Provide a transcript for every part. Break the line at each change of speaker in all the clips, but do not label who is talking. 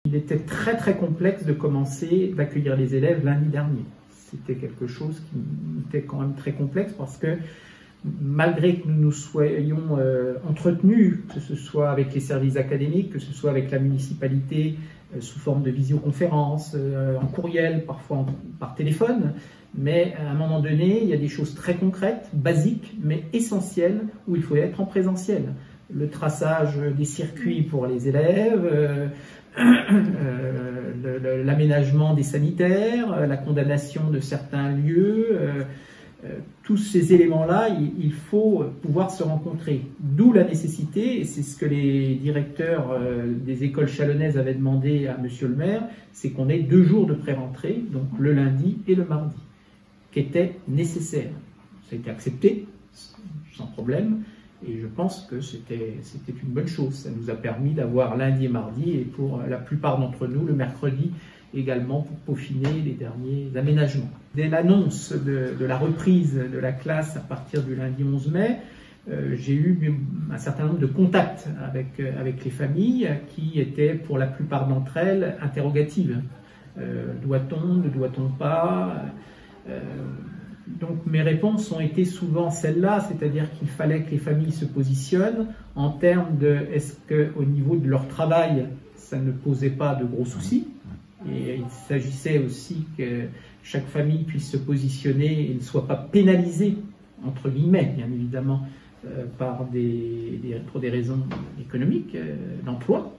Il était très complexe de commencer d'accueillir les élèves lundi dernier. C'était quelque chose qui était quand même très complexe parce que malgré que nous nous soyons entretenus, que ce soit avec les services académiques, que ce soit avec la municipalité sous forme de visioconférence, en courriel, parfois par téléphone, mais à un moment donné, il y a des choses très concrètes, basiques, mais essentielles, où il faut être en présentiel. Le traçage des circuits pour les élèves, l'aménagement des sanitaires, la condamnation de certains lieux, tous ces éléments-là, il faut pouvoir se rencontrer. D'où la nécessité, et c'est ce que les directeurs des écoles chalonnaises avaient demandé à monsieur le maire, c'est qu'on ait 2 jours de pré-rentrée, donc le lundi et le mardi, qui étaient nécessaires. Ça a été accepté, sans problème, et je pense que c'était une bonne chose. Ça nous a permis d'avoir lundi et mardi, et pour la plupart d'entre nous, le mercredi également, pour peaufiner les derniers aménagements. Dès l'annonce de la reprise de la classe à partir du lundi 11 mai, j'ai eu un certain nombre de contacts avec les familles qui étaient pour la plupart d'entre elles interrogatives. Doit-on, ne doit-on pas? Donc mes réponses ont été souvent celles-là, c'est-à-dire qu'il fallait que les familles se positionnent en termes de est-ce qu'au niveau de leur travail, ça ne posait pas de gros soucis, et il s'agissait aussi que chaque famille puisse se positionner et ne soit pas pénalisée, entre guillemets, bien évidemment, pour des raisons économiques, d'emploi.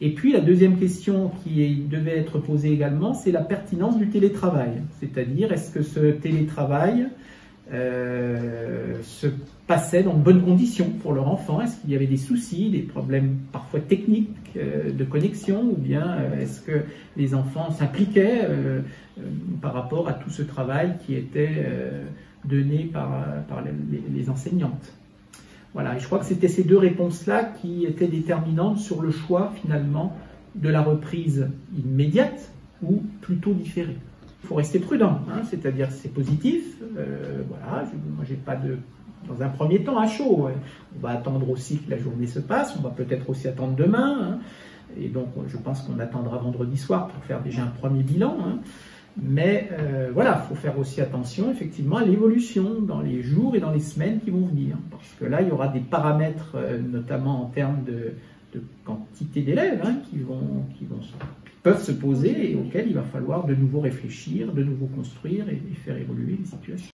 Et puis la deuxième question qui devait être posée également, c'est la pertinence du télétravail. C'est-à-dire, est-ce que ce télétravail se passait dans de bonnes conditions pour leur enfant? Est-ce qu'il y avait des soucis, des problèmes parfois techniques de connexion, ou bien est-ce que les enfants s'impliquaient par rapport à tout ce travail qui était donné par les enseignantes? Voilà, et je crois que c'était ces 2 réponses-là qui étaient déterminantes sur le choix, finalement, de la reprise immédiate ou plutôt différée. Il faut rester prudent, hein, c'est-à-dire c'est positif, voilà, moi j'ai pas dans un premier temps à chaud, on va attendre aussi que la journée se passe, on va peut-être aussi attendre demain, hein, et donc je pense qu'on attendra vendredi soir pour faire déjà un premier bilan, hein. Mais voilà, il faut faire aussi attention effectivement à l'évolution dans les jours et dans les semaines qui vont venir. Parce que là, il y aura des paramètres, notamment en termes de quantité d'élèves, hein, qui peuvent se poser et auxquels il va falloir de nouveau réfléchir, de nouveau construire et faire évoluer les situations.